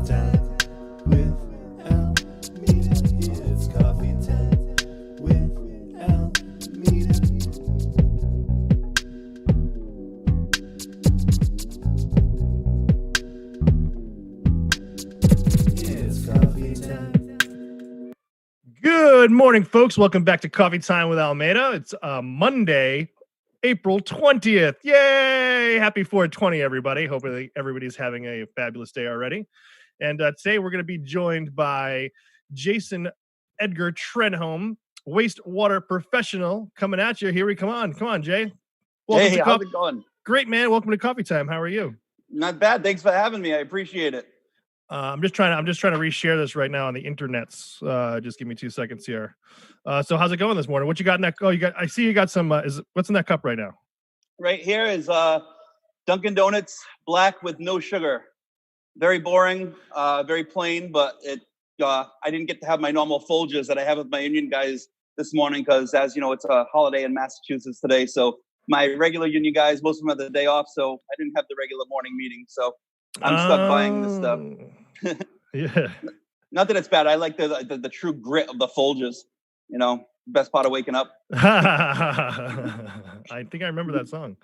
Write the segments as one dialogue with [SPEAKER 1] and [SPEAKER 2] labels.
[SPEAKER 1] time with Almeida. It's coffee time with Almeida. It's coffee time.
[SPEAKER 2] Good morning, folks. Welcome back to Coffee Time with Almeida. It's Monday, April 20th. Yay! Happy 420, everybody. Hopefully everybody's having a fabulous day already. And today we're going to be joined by Jason Edgar Trenholm, wastewater professional, coming at you. Here we come on. Come on, Jay. Welcome
[SPEAKER 3] Hey,
[SPEAKER 2] to
[SPEAKER 3] how's it going?
[SPEAKER 2] Great, man. Welcome to Coffee Time. How are you?
[SPEAKER 3] Not bad. Thanks for having me. I appreciate it.
[SPEAKER 2] I'm just trying to reshare this right now on the internets. Just give me 2 seconds here. So how's it going this morning? What you got in that? Oh, I see you got some. What's in that cup right now?
[SPEAKER 3] Right here is Dunkin' Donuts black with no sugar. Very boring, very plain, but I didn't get to have my normal Folgers that I have with my union guys this morning because, as you know, it's a holiday in Massachusetts today. So my regular union guys, most of them have the day off, so I didn't have the regular morning meeting. So I'm stuck buying this stuff.
[SPEAKER 2] Yeah.
[SPEAKER 3] Not that it's bad. I like the true grit of the Folgers. You know, best part of waking up.
[SPEAKER 2] I think I remember that song.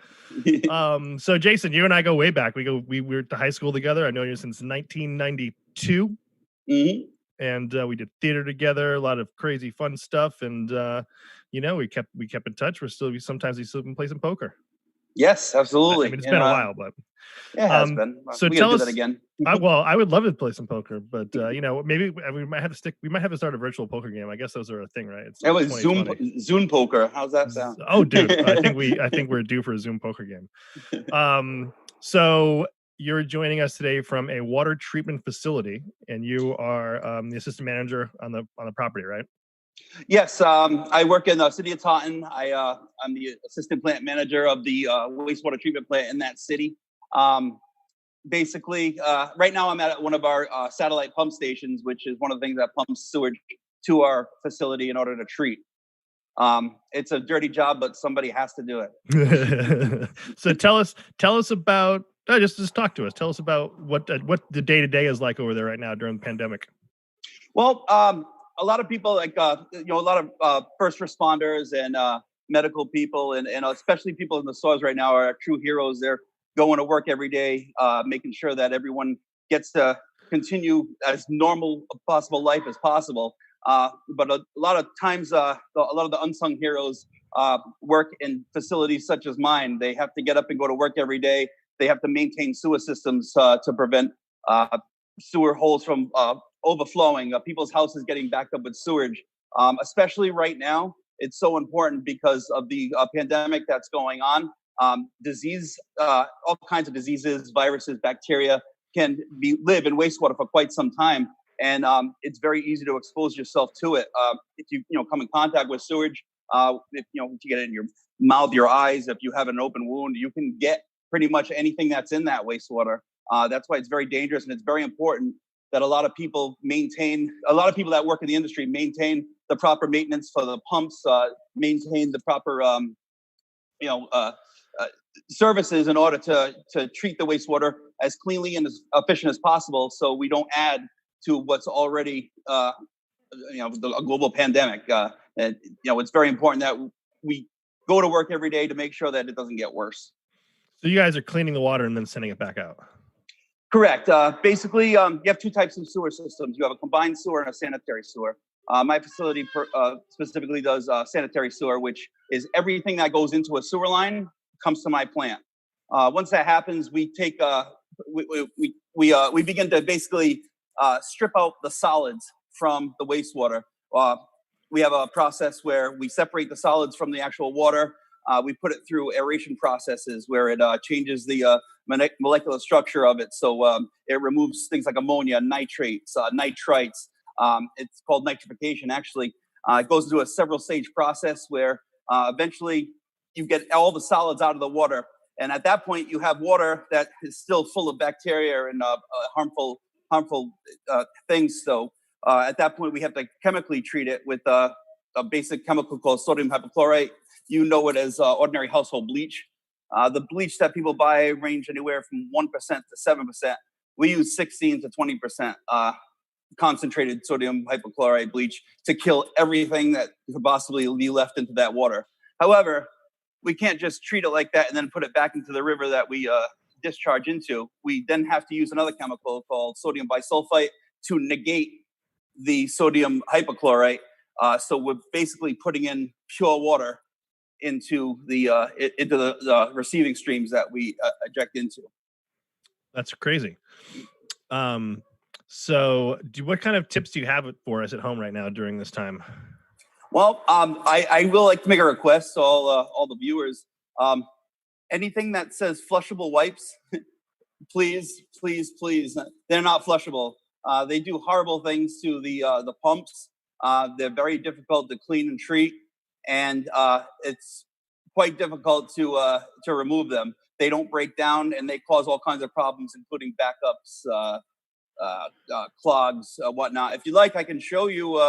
[SPEAKER 2] So Jason, you and I go way back. We were to high school together. I know you since 1992.
[SPEAKER 3] Mm-hmm.
[SPEAKER 2] And we did theater together, a lot of crazy fun stuff. And we kept in touch. We still can play some poker.
[SPEAKER 3] Yes, absolutely.
[SPEAKER 2] I mean, it's been a while, but
[SPEAKER 3] it has been.
[SPEAKER 2] So
[SPEAKER 3] we
[SPEAKER 2] tell
[SPEAKER 3] do
[SPEAKER 2] us
[SPEAKER 3] that again.
[SPEAKER 2] I would love to play some poker, but maybe we might have to start a virtual poker game. I guess those are a thing, right? It's
[SPEAKER 3] it was Zoom poker. How's that sound?
[SPEAKER 2] Oh, dude, I think we're due for a Zoom poker game. So you're joining us today from a water treatment facility, and you are the assistant manager on the property, right?
[SPEAKER 3] Yes, I work in the city of Taunton. I'm the assistant plant manager of the wastewater treatment plant in that city. Basically, right now I'm at one of our satellite pump stations, which is one of the things that pumps sewage to our facility in order to treat. It's a dirty job, but somebody has to do
[SPEAKER 2] it. So tell us about. Just talk to us. Tell us about what the day-to-day is like over there right now during the pandemic.
[SPEAKER 3] Well, a lot of people a lot of first responders and medical people and especially people in the stores right now are true heroes. They're going to work every day, making sure that everyone gets to continue as normal a possible life as possible. But a lot of times, a lot of the unsung heroes work in facilities such as mine. They have to get up and go to work every day. They have to maintain sewer systems to prevent sewer holes from overflowing, people's houses getting backed up with sewage. Especially right now, it's so important because of the pandemic that's going on. Disease, all kinds of diseases, viruses, bacteria can live in wastewater for quite some time. And it's very easy to expose yourself to it. If you come in contact with sewage, if you get it in your mouth, your eyes, if you have an open wound, you can get pretty much anything that's in that wastewater. That's why it's very dangerous, and it's very important that a lot of people that work in the industry maintain the proper maintenance for the pumps, maintain the proper services in order to treat the wastewater as cleanly and as efficient as possible, so we don't add to what's already a global pandemic. It's very important that we go to work every day to make sure that it doesn't get worse.
[SPEAKER 2] So you guys are cleaning the water and then sending it back out.
[SPEAKER 3] Correct. Basically, you have two types of sewer systems. You have a combined sewer and a sanitary sewer. My facility specifically does sanitary sewer, which is everything that goes into a sewer line comes to my plant. Once that happens, we take we begin to basically strip out the solids from the wastewater. We have a process where we separate the solids from the actual water. We put it through aeration processes where it changes the molecular structure of it. So it removes things like ammonia, nitrates, nitrites. It's called nitrification, actually. It goes through a several stage process where eventually you get all the solids out of the water. And at that point, you have water that is still full of bacteria and harmful things. So at that point, we have to chemically treat it with a basic chemical called sodium hypochlorite. You know it as ordinary household bleach. The bleach that people buy range anywhere from 1% to 7%. we use 16 to 20% concentrated sodium hypochlorite bleach to kill everything that could possibly be left into that water. However, we can't just treat it like that and then put it back into the river that we discharge into. We then have to use another chemical called sodium bisulfite to negate the sodium hypochlorite. So we're basically putting in pure water into the receiving streams that we eject into.
[SPEAKER 2] That's crazy. So what kind of tips do you have for us at home right now during this time?
[SPEAKER 3] Well, I will like to make a request to all the viewers. Anything that says flushable wipes, please, please, please, they're not flushable. They do horrible things to the pumps. They're very difficult to clean and treat, and it's quite difficult to remove them. They don't break down, and they cause all kinds of problems, including backups, clogs, whatnot. If you like, I can show you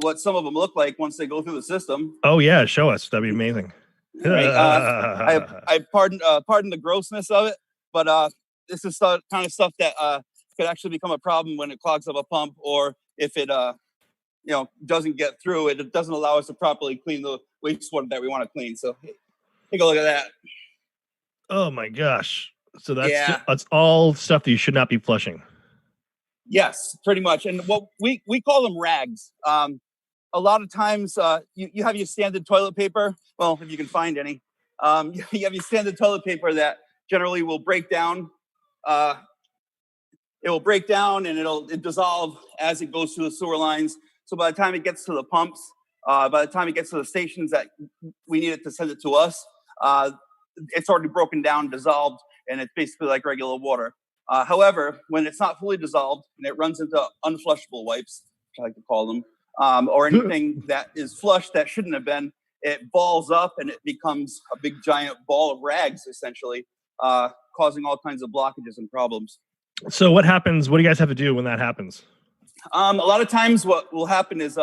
[SPEAKER 3] what some of them look like once they go through the system.
[SPEAKER 2] Oh yeah, show us. That'd be amazing.
[SPEAKER 3] Right. I pardon the grossness of it, but this is the kind of stuff that could actually become a problem when it clogs up a pump, or if it doesn't get through. It doesn't allow us to properly clean the wastewater that we want to clean. So take a look at that.
[SPEAKER 2] Oh my gosh! So that's all stuff that you should not be flushing.
[SPEAKER 3] Yes, pretty much. And what we call them rags. A lot of times you have your standard toilet paper. Well, if you can find any, you have your standard toilet paper that generally will break down. It will break down and it'll dissolve as it goes through the sewer lines. So by the time it gets to the pumps, by the time it gets to the stations that we need it to send it to us, it's already broken down, dissolved, and it's basically like regular water. However, when it's not fully dissolved and it runs into unflushable wipes, which I like to call them, or anything that is flushed that shouldn't have been, it balls up and it becomes a big giant ball of rags, essentially, causing all kinds of blockages and problems.
[SPEAKER 2] So what happens? What do you guys have to do when that happens?
[SPEAKER 3] A lot of times what will happen is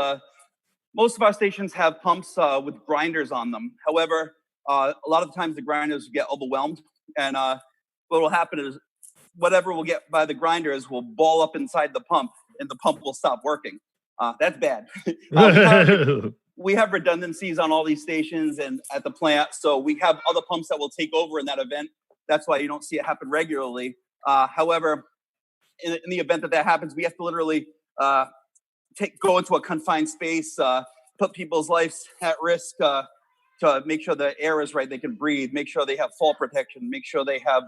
[SPEAKER 3] most of our stations have pumps with grinders on them. However, a lot of times the grinders get overwhelmed, and what will happen is whatever will get by the grinders will ball up inside the pump, and the pump will stop working. That's bad. We have redundancies on all these stations and at the plant, so we have other pumps that will take over in that event. That's why you don't see it happen regularly. However, in the event that happens, we have to literally go into a confined space, put people's lives at risk to make sure the air is right, they can breathe, make sure they have fall protection, make sure they have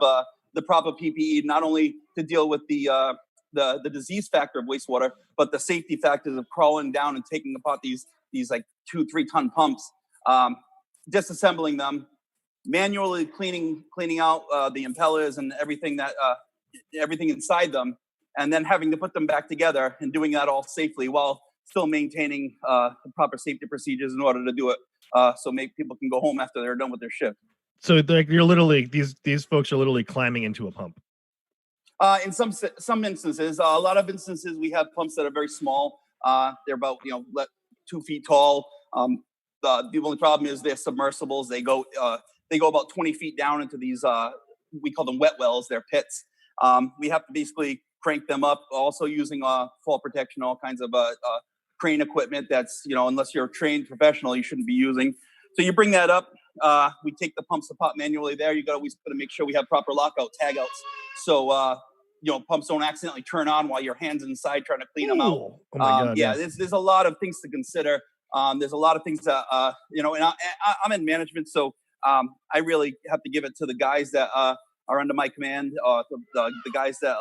[SPEAKER 3] the proper PPE, not only to deal with the disease factor of wastewater, but the safety factors of crawling down and taking apart these like 2-3 ton pumps, disassembling them, manually cleaning out the impellers and everything inside them, and then having to put them back together and doing that all safely while still maintaining the proper safety procedures in order to do it, so people can go home after they're done with their shift. So
[SPEAKER 2] like you're literally these folks are literally climbing into a pump.
[SPEAKER 3] In some instances, a lot of instances, we have pumps that are very small. They're about 2 feet tall. The only problem is they're submersibles. They go about 20 feet down into these. We call them wet wells. They're pits. We have to basically crank them up, also using fall protection, all kinds of crane equipment that's unless you're a trained professional, you shouldn't be using. So you bring that up. We take the pumps apart manually. There, you got to always got to make sure we have proper lockout tagouts. So pumps don't accidentally turn on while your hands inside trying to clean them out.
[SPEAKER 2] Oh my God,
[SPEAKER 3] yeah, there's a lot of things to consider. There's a lot of things that and I'm in management, so I really have to give it to the guys that are under my command, the guys that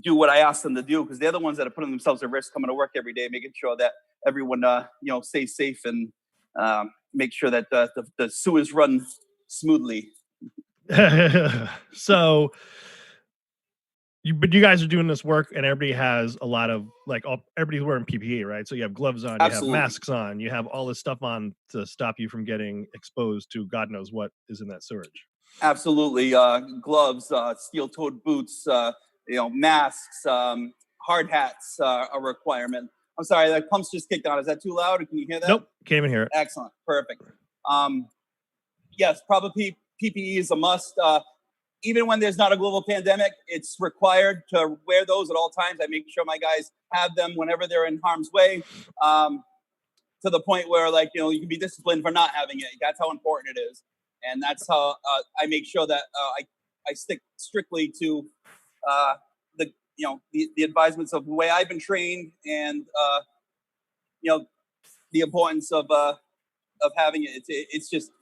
[SPEAKER 3] do what I ask them to do, because they're the ones that are putting themselves at risk coming to work every day, making sure that everyone stays safe and make sure that the sewers run smoothly.
[SPEAKER 2] So but you guys are doing this work, and everybody has a lot of everybody's wearing PPE, right? So you have gloves on,
[SPEAKER 3] Absolutely.
[SPEAKER 2] You have masks on, you have all this stuff on to stop you from getting exposed to God knows what is in that sewage.
[SPEAKER 3] Absolutely. Gloves, steel-toed boots, masks, hard hats are a requirement. I'm sorry, the pump's just kicked on. Is that too loud? Can you hear that?
[SPEAKER 2] Nope, can't even hear it.
[SPEAKER 3] Excellent, perfect. Yes, proper PPE is a must. even when there's not a global pandemic, it's required to wear those at all times. I make sure my guys have them whenever they're in harm's way, to the point where, like, you can be disciplined for not having it. That's how important it is. And that's how I make sure that I stick strictly to the advisements of the way I've been trained, and the importance of having it. It's just,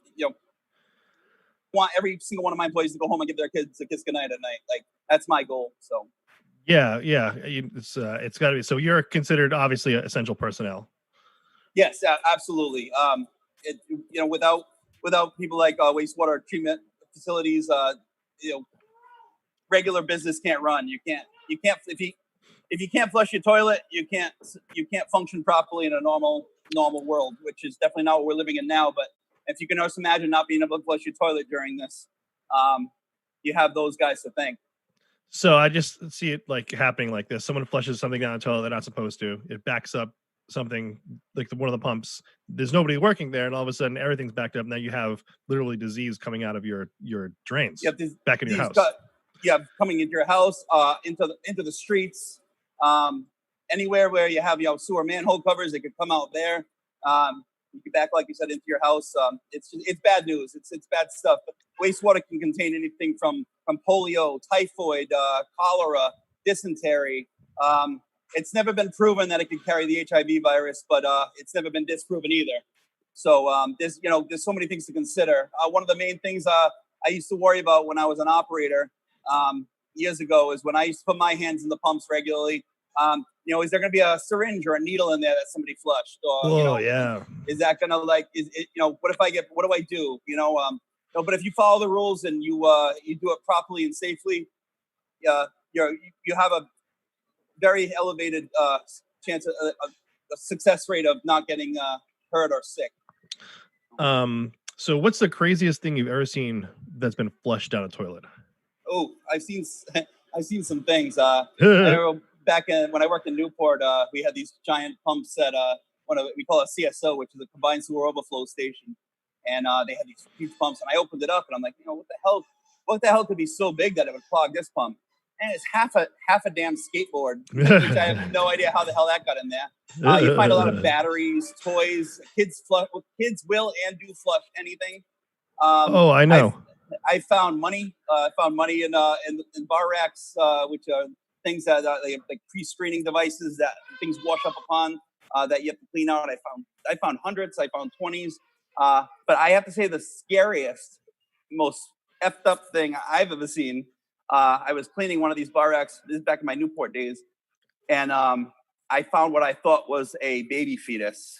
[SPEAKER 3] want every single one of my employees to go home and give their kids a kiss goodnight at night. Like, that's my goal. So
[SPEAKER 2] yeah, it's got to be. So you're considered obviously essential personnel.
[SPEAKER 3] yes, absolutely. Without people like wastewater treatment facilities, regular business can't run. You can't if you can't flush your toilet, you can't function properly in a normal world, which is definitely not what we're living in now. But if you can just imagine not being able to flush your toilet during this, you have those guys to thank.
[SPEAKER 2] So I just see it like happening like this. Someone flushes something down the toilet they're not supposed to. It backs up something like one of the pumps. There's nobody working there, and all of a sudden everything's backed up. Now you have literally disease coming out of your drains back in your house.
[SPEAKER 3] Coming into your house, into the streets, anywhere where you have sewer manhole covers, they could come out there. You can back, like you said, into your house. It's bad news. It's bad stuff. But wastewater can contain anything from polio, typhoid, cholera, dysentery. It's never been proven that it can carry the HIV virus, but it's never been disproven either. So there's so many things to consider. One of the main things I used to worry about when I was an operator years ago is when I used to put my hands in the pumps regularly. Is there going to be a syringe or a needle in there that somebody flushed? Or, is that going to what do I do? But if you follow the rules and you do it properly and safely, you have a very elevated chance of a success rate of not getting hurt or sick.
[SPEAKER 2] So what's the craziest thing you've ever seen that's been flushed down a toilet?
[SPEAKER 3] Oh, I've seen some things. I remember back when I worked in Newport, we had these giant pumps at we call it CSO, which is a combined sewer overflow station, and they had these huge pumps. And I opened it up, and I'm like, what the hell could be so big that it would clog this pump? And it's half a damn skateboard, which I have no idea how the hell that got in there. You find a lot of batteries, toys. Kids will and do flush anything.
[SPEAKER 2] I know.
[SPEAKER 3] I found money. I found money in bar racks, which are things that they have, like pre-screening devices that things wash up upon that you have to clean out. I found hundreds. I found 20s. But I have to say the scariest, most effed up thing I've ever seen. I was cleaning one of these bar racks. This is back in my Newport days, and I found what I thought was a baby fetus,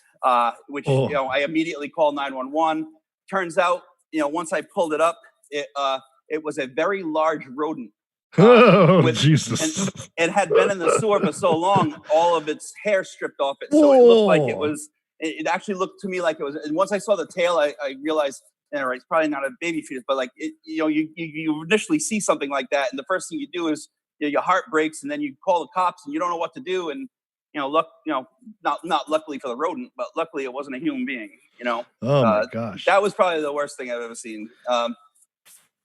[SPEAKER 3] which I immediately called 911. Turns out, once I pulled it up, it was a very large rodent.
[SPEAKER 2] Jesus!
[SPEAKER 3] And it had been in the sewer for so long, all of its hair stripped off it, so it looked like it was. It actually looked to me like it was. And once I saw the tail, I realized, it's probably not a baby fetus, but like you initially see something like that, and the first thing you do is your heart breaks, and then you call the cops, and you don't know what to do, and not luckily for the rodent, but luckily it wasn't a human being.
[SPEAKER 2] Oh my gosh,
[SPEAKER 3] that was probably the worst thing I've ever seen.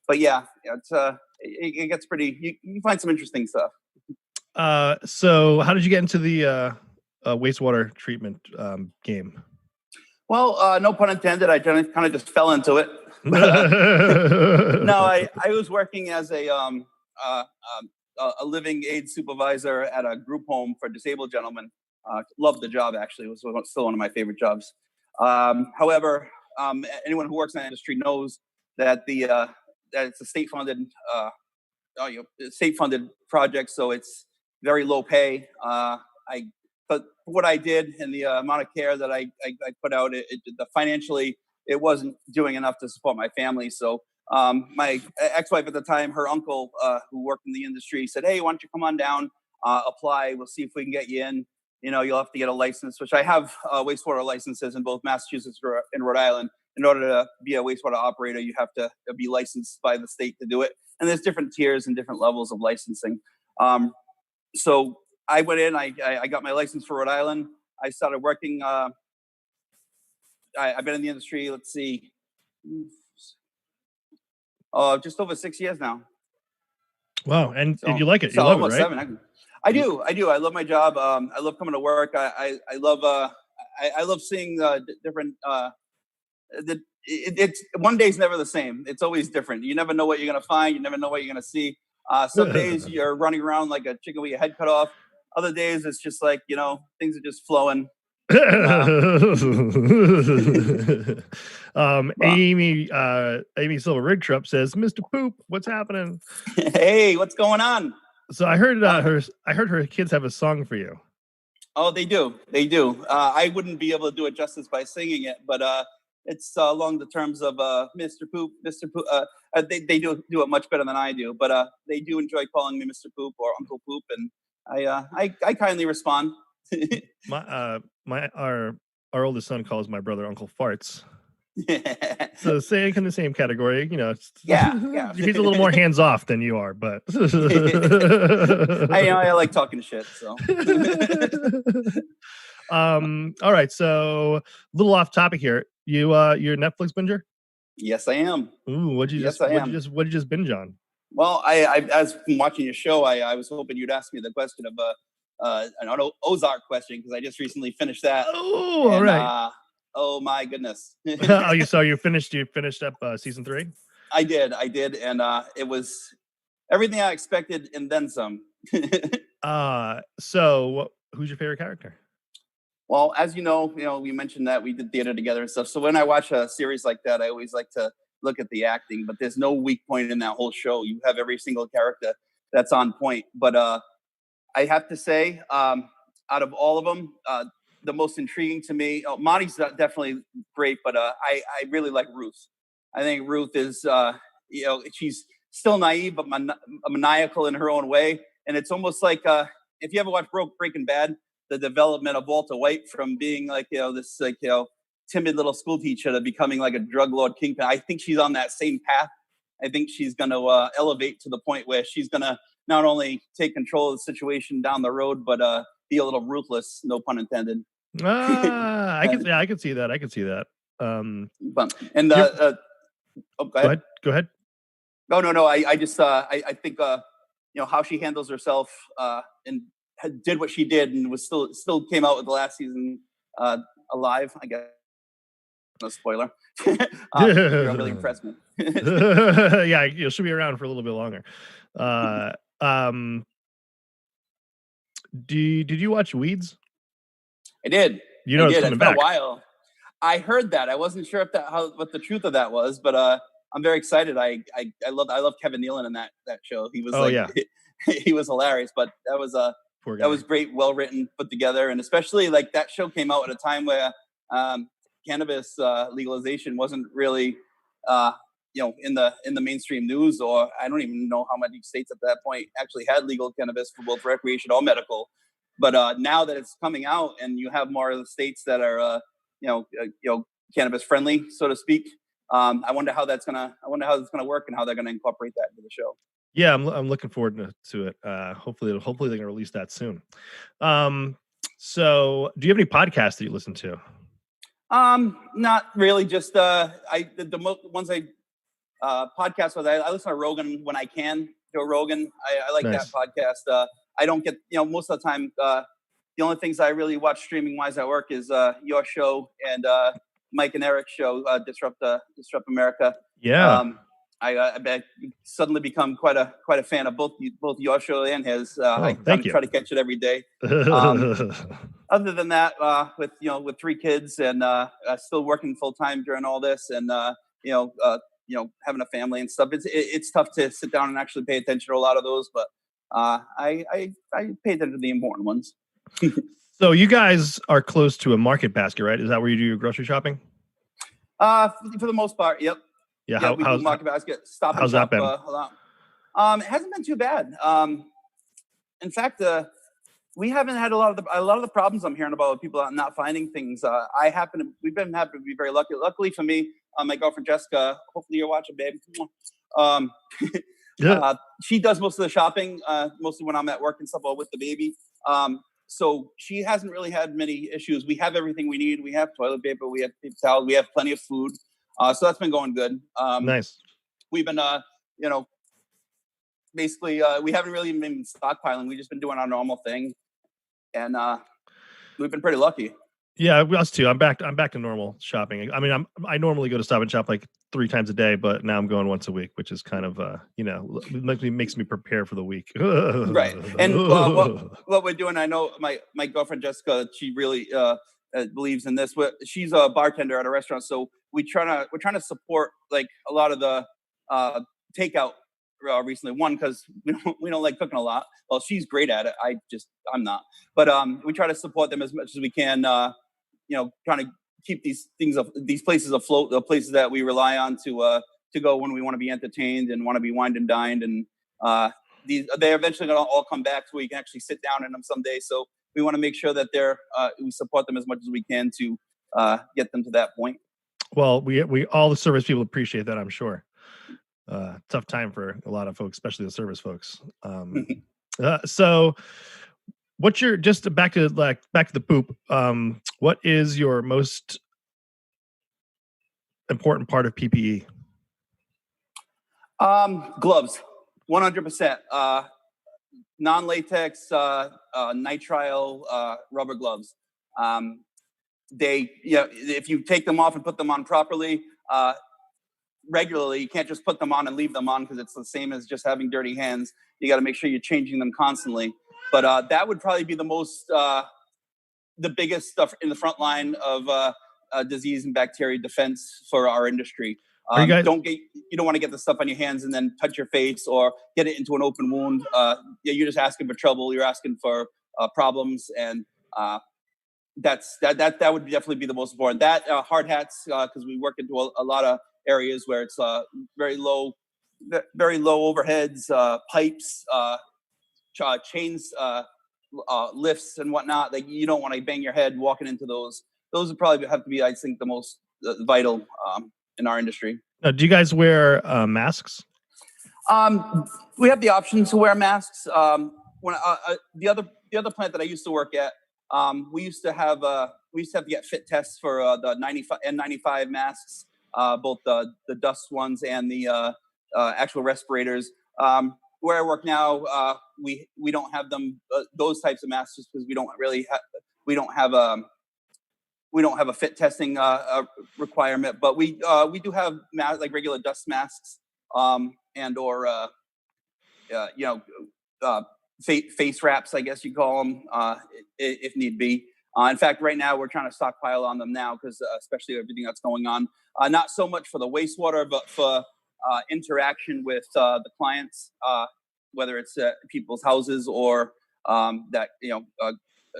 [SPEAKER 3] But it gets pretty. You find some interesting stuff.
[SPEAKER 2] So how did you get into the wastewater treatment game?
[SPEAKER 3] Well, no pun intended. I kind of just fell into it. No, I was working as a living aid supervisor at a group home for disabled gentlemen. Loved the job, actually. It was still one of my favorite jobs. However, anyone who works in that industry knows that that it's a state-funded project, so it's very low pay. But what I did and the amount of care that I put out, financially, it wasn't doing enough to support my family. So my ex-wife at the time, her uncle, who worked in the industry, said, "Hey, why don't you come on down, apply? We'll see if we can get you in. You'll have to get a license," which I have wastewater licenses in both Massachusetts and Rhode Island. In order to be a wastewater operator, you have to be licensed by the state to do it. And there's different tiers and different levels of licensing. So I went in, I got my license for Rhode Island. I started working. I've been in the industry, let's see, just over 6 years now.
[SPEAKER 2] Wow, and
[SPEAKER 3] So
[SPEAKER 2] you like it? You
[SPEAKER 3] so
[SPEAKER 2] love it,
[SPEAKER 3] almost
[SPEAKER 2] right?
[SPEAKER 3] 7. I do. I love my job. I love coming to work. I love I love seeing different it's one day's never the same. It's always different. You never know what you're gonna find. You never know what you're gonna see. Some days you're running around like a chicken with your head cut off. Other days it's just like things are just flowing. Well,
[SPEAKER 2] Amy Silver Rigtrup says, "Mr. Poop, what's happening?"
[SPEAKER 3] hey, what's going on?
[SPEAKER 2] So I heard
[SPEAKER 3] Um,
[SPEAKER 2] her kids have a song for you.
[SPEAKER 3] Oh, they do. They do. I wouldn't be able to do it justice by singing it, but it's along the terms of Mr. Poop, Mr. Poop. They do it much better than I do, but they do enjoy calling me Mr. Poop or Uncle Poop, and I kindly respond.
[SPEAKER 2] Our oldest son calls my brother Uncle Farts. So saying in the same category,
[SPEAKER 3] Yeah.
[SPEAKER 2] he's a little more hands off than you are, but
[SPEAKER 3] I like talking shit. So
[SPEAKER 2] all right, so a little off topic here. You're a Netflix binger?
[SPEAKER 3] yes, I am.
[SPEAKER 2] Ooh, what'd you just binge on?
[SPEAKER 3] Well, I as watching your show, I was hoping you'd ask me the question of an Ozark question because I just recently finished that.
[SPEAKER 2] Oh, all right.
[SPEAKER 3] Oh my goodness.
[SPEAKER 2] You finished up season 3?
[SPEAKER 3] I did, and it was everything I expected and then some.
[SPEAKER 2] So who's your favorite character?
[SPEAKER 3] Well, as you know, we mentioned that we did theater together and stuff. So when I watch a series like that, I always like to look at the acting, but there's no weak point in that whole show. You have every single character that's on point. But I have to say, out of all of them, the most intriguing to me, Monty's definitely great, but I really like Ruth. I think Ruth is, she's still naive, but maniacal in her own way. And it's almost like if you ever watch Breaking Bad, the development of Walter White from being like, this like, timid little school teacher to becoming like a drug lord kingpin. I think she's on that same path. I think she's going to elevate to the point where she's going to not only take control of the situation down the road, but be a little ruthless, no pun intended.
[SPEAKER 2] I can see that. I can see that. Go ahead.
[SPEAKER 3] No. I just I think how she handles herself and did what she did and was still came out with the last season alive. I guess no spoiler. Really impressed me.
[SPEAKER 2] Yeah, she'll be around for a little bit longer. Did you watch Weeds?
[SPEAKER 3] I did.
[SPEAKER 2] You know, it's coming back.
[SPEAKER 3] A while. I heard that. I wasn't sure what the truth of that was, but I'm very excited. I love Kevin Nealon in that show. He was he was hilarious. But that was great, well written, put together, and especially like that show came out at a time where cannabis legalization wasn't really in the mainstream news, or I don't even know how many states at that point actually had legal cannabis for both recreation or medical. But now that it's coming out, and you have more of the states that are cannabis friendly, so to speak. I wonder how that's gonna work and how they're gonna incorporate that into the show.
[SPEAKER 2] Yeah, I'm looking forward to it. Hopefully they're gonna release that soon. So do you have any podcasts that you listen to?
[SPEAKER 3] Not really. Just the ones I podcast with. I listen to Rogan when I can. Joe Rogan. I like
[SPEAKER 2] Nice.
[SPEAKER 3] that podcast. I don't get most of the time. The only things I really watch streaming wise at work is your show and Mike and Eric's show, Disrupt America.
[SPEAKER 2] Yeah.
[SPEAKER 3] I suddenly become quite a fan of both your show and his. I try to catch it every day. Other than that, with 3 kids and still working full time during all this, and having a family and stuff, it's tough to sit down and actually pay attention to a lot of those. But I pay attention to the important ones.
[SPEAKER 2] So you guys are close to a market basket, right? Is that where you do your grocery shopping?
[SPEAKER 3] For the most part, yep.
[SPEAKER 2] Yeah.
[SPEAKER 3] We do market basket. Stop and shop a lot. It hasn't been too bad. In fact, we haven't had a lot of the problems I'm hearing about people not finding things. We've been happy to be very lucky. Luckily for me, my girlfriend Jessica. Hopefully you're watching, babe. She does most of the shopping, mostly when I'm at work and stuff, or with the baby. So she hasn't really had many issues. We have everything we need. We have toilet paper. We have paper towels. We have plenty of food. So that's been going good.
[SPEAKER 2] Nice.
[SPEAKER 3] We've been, basically, we haven't really been stockpiling. We've just been doing our normal thing, and we've been pretty lucky.
[SPEAKER 2] Yeah, us too. I'm back to normal shopping. I mean, I normally go to Stop and Shop like 3 times a day, but now I'm going once a week, which is kind of makes me prepare for the week.
[SPEAKER 3] Right. And what we're doing, I know my girlfriend Jessica, she really believes in this. She's a bartender at a restaurant, so we're trying to support like a lot of the takeout recently. One, because we don't like cooking a lot. Well, she's great at it. I'm not. But we try to support them as much as we can. Trying to keep these places afloat, the places that we rely on to go when we want to be entertained and want to be wined and dined. And they're eventually going to all come back so we can actually sit down in them someday. So we want to make sure that we support them as much as we can to get them to that point.
[SPEAKER 2] Well, we all the service people appreciate that, I'm sure. Tough time for a lot of folks, especially the service folks. So what's your, just back to the poop, what is your most important part of PPE?
[SPEAKER 3] Gloves, 100%. Non-latex, nitrile, rubber gloves. If you take them off and put them on properly, regularly, you can't just put them on and leave them on because it's the same as just having dirty hands. You got to make sure you're changing them constantly. But that would probably be the biggest stuff in the front line of disease and bacteria defense for our industry. You don't want to get the stuff on your hands and then touch your face or get it into an open wound. You're just asking for trouble. You're asking for problems, and that would definitely be the most important. That hard hats, because we work into a lot of areas where it's very low overheads, pipes, chains, lifts and whatnot. Like, you don't want to bang your head walking into those. Those would probably have to be, I think, the most vital in our industry.
[SPEAKER 2] Do you guys wear masks?
[SPEAKER 3] We have the option to wear masks. When the other plant that I used to work at, we used to have to get fit tests for the N95 masks, both the dust ones and the actual respirators. Where I work now, we don't have them those types of masks just because we don't have a fit testing requirement, but we do have like regular dust masks and or face wraps, I guess you call them, if need be. In fact, right now we're trying to stockpile on them now because especially everything that's going on. Not so much for the wastewater, but for interaction with the clients, whether it's people's houses or that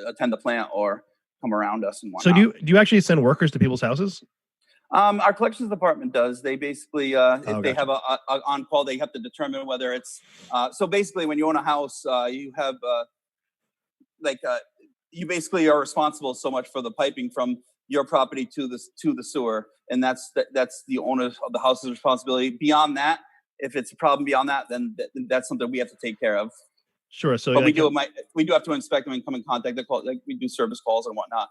[SPEAKER 3] attend the plant or come around us and whatnot.
[SPEAKER 2] So do you actually send workers to people's houses?
[SPEAKER 3] Our collections department does. They basically, if they have a on call, they have to determine whether it's. So basically, when you own a house, you have you basically are responsible so much for the piping from your property to the sewer, and that's the owner of the house's responsibility. Beyond that, if it's a problem beyond that, then that's something we have to take care of.
[SPEAKER 2] Sure. So,
[SPEAKER 3] but we do have to inspect them and come in contact. We do service calls and whatnot.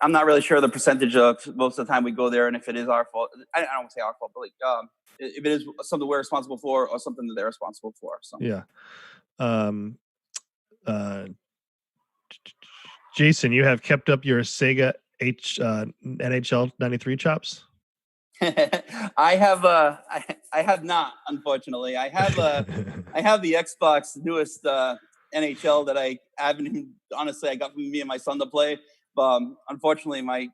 [SPEAKER 3] I'm not really sure the percentage of most of the time we go there, and if it is our fault, I don't want to say our fault, but if it is something we're responsible for or something that they're responsible for. So.
[SPEAKER 2] Yeah. Jason, you have kept up your Sega NHL 93 chops?
[SPEAKER 3] I have not, unfortunately. I have the Xbox newest NHL that I haven't even, honestly, I got from me and my son to play. Unfortunately, my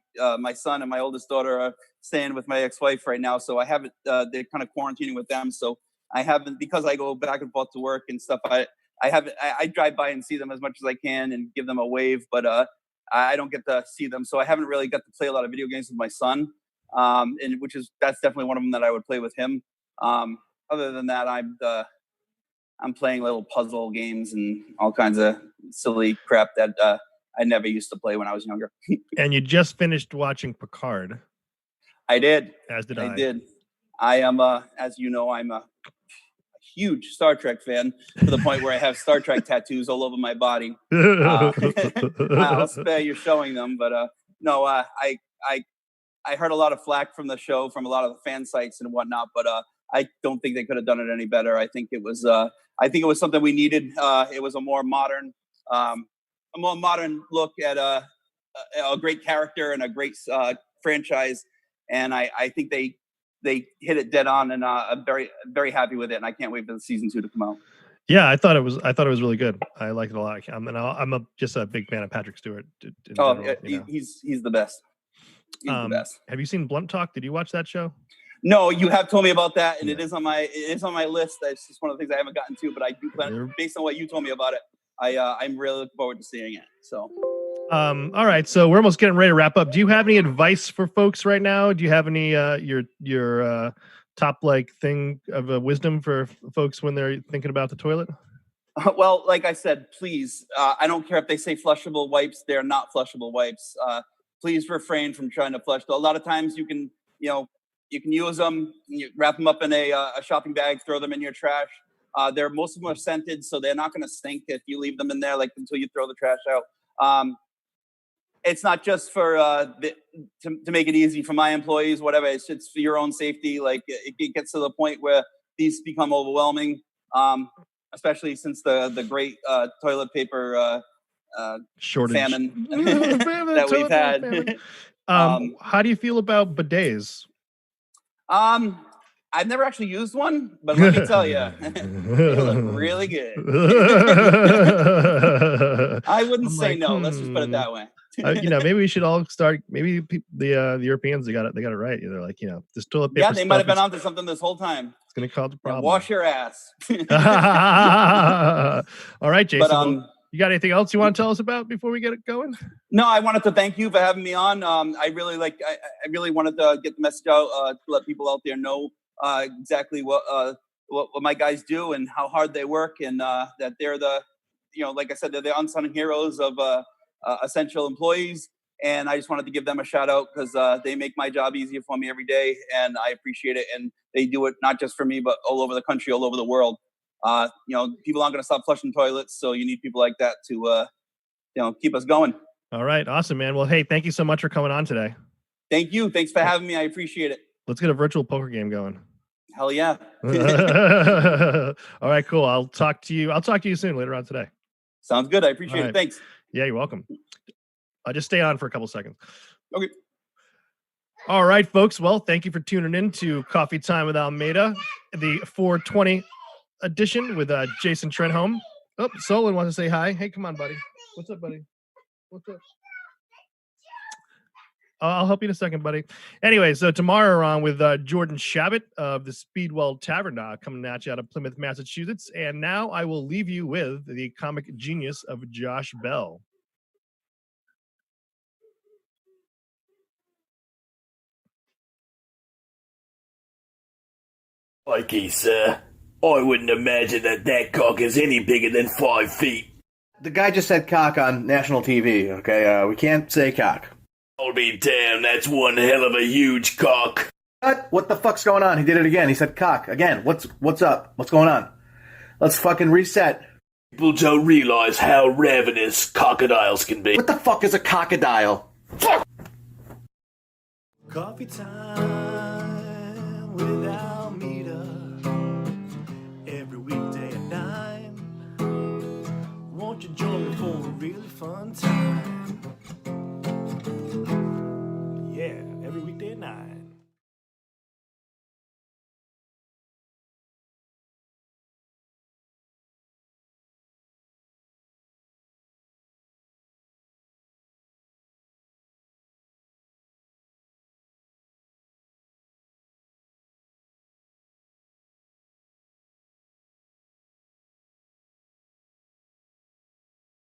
[SPEAKER 3] son and my oldest daughter are staying with my ex-wife right now, so I haven't. They're kind of quarantining with them, so I haven't, because I go back and forth to work and stuff. I drive by and see them as much as I can and give them a wave, but I don't get to see them, so I haven't really got to play a lot of video games with my son. And that's definitely one of them that I would play with him. Other than that, I'm playing little puzzle games and all kinds of silly crap that I never used to play when I was younger.
[SPEAKER 2] And you just finished watching Picard.
[SPEAKER 3] I did.
[SPEAKER 2] As did I.
[SPEAKER 3] I did. I am, as you know, I'm a huge Star Trek fan to the point where I have Star Trek tattoos all over my body. I'll spare you showing them, but no, I heard a lot of flack from the show, from a lot of the fan sites and whatnot, but I don't think they could have done it any better. I think it was something we needed. It was a more modern look at a great character and a great franchise, and I think they hit it dead on, and I'm very, very happy with it, and I can't wait for the season 2 to come out.
[SPEAKER 2] Yeah, I thought it was really good. I liked it a lot. I'm just a big fan of Patrick Stewart.
[SPEAKER 3] He's the best. He's the best.
[SPEAKER 2] Have you seen Blunt Talk? Did you watch that show?
[SPEAKER 3] No, you have told me about that, and it is on my list. That's just one of the things I haven't gotten to, but I do plan, based on what you told me about it. I'm really looking forward to seeing it. So.
[SPEAKER 2] All right, so we're almost getting ready to wrap up. Do you have any advice for folks right now? Do you have any your top thing of wisdom for folks when they're thinking about the toilet?
[SPEAKER 3] Well, like I said, please, I don't care if they say flushable wipes; they're not flushable wipes. Please refrain from trying to flush. A lot of times you can use them, you wrap them up in a shopping bag, throw them in your trash. Most of them are scented, so they're not going to stink if you leave them in there until you throw the trash out. It's not just for to make it easy for my employees, whatever. It's for your own safety. It gets to the point where these become overwhelming, especially since the great toilet paper
[SPEAKER 2] shortage
[SPEAKER 3] famine that we've had.
[SPEAKER 2] How do you feel about bidets?
[SPEAKER 3] I've never actually used one, but let me tell you, they look really good. I wouldn't say no. Let's just put it that way.
[SPEAKER 2] Maybe we should all start. Maybe the Europeans they got it right. They're like, this toilet paper.
[SPEAKER 3] Yeah, they might have been onto something this whole time.
[SPEAKER 2] It's gonna cause a problem.
[SPEAKER 3] Wash your ass.
[SPEAKER 2] All right, Jason. Well, you got anything else you want to tell us about before we get it going?
[SPEAKER 3] No, I wanted to thank you for having me on. I really wanted to get the message out to let people out there know exactly what my guys do and how hard they work, and that they're like I said, they're the unsung heroes of essential employees. And I just wanted to give them a shout out because they make my job easier for me every day, and I appreciate it. And they do it not just for me, but all over the country, all over the world. People aren't going to stop flushing toilets, so you need people like that to keep us going. All right, awesome, man. Well, hey, thank you so much for coming on today. Thank you. Thanks for having me. I appreciate it. Let's get a virtual poker game going. Hell yeah. All right, cool. I'll talk to you soon later on today. Sounds good. I appreciate it. Thanks. Yeah, you're welcome. Just stay on for a couple seconds. Okay. All right, folks. Well, thank you for tuning in to Coffee Time with Almeida, the 420 edition with Jason Trenholm. Oh, Solon wants to say hi. Hey, come on, buddy. What's up, buddy? What's up? I'll help you in a second, buddy. Anyway, so tomorrow we're on with Jordan Shabbat of the Speedwell Tavern coming at you out of Plymouth, Massachusetts. And now I will leave you with the comic genius of Josh Bell.
[SPEAKER 4] Okay, sir. I wouldn't imagine that cock is any bigger than 5 feet.
[SPEAKER 5] The guy just said cock on national TV, okay? We can't say cock.
[SPEAKER 4] I'll be damned, that's one hell of a huge cock.
[SPEAKER 5] What the fuck's going on? He did it again. He said cock. Again, what's up? What's going on? Let's fucking reset.
[SPEAKER 4] People don't realize how ravenous crocodiles can be.
[SPEAKER 5] What the fuck is a crocodile?
[SPEAKER 1] Coffee time without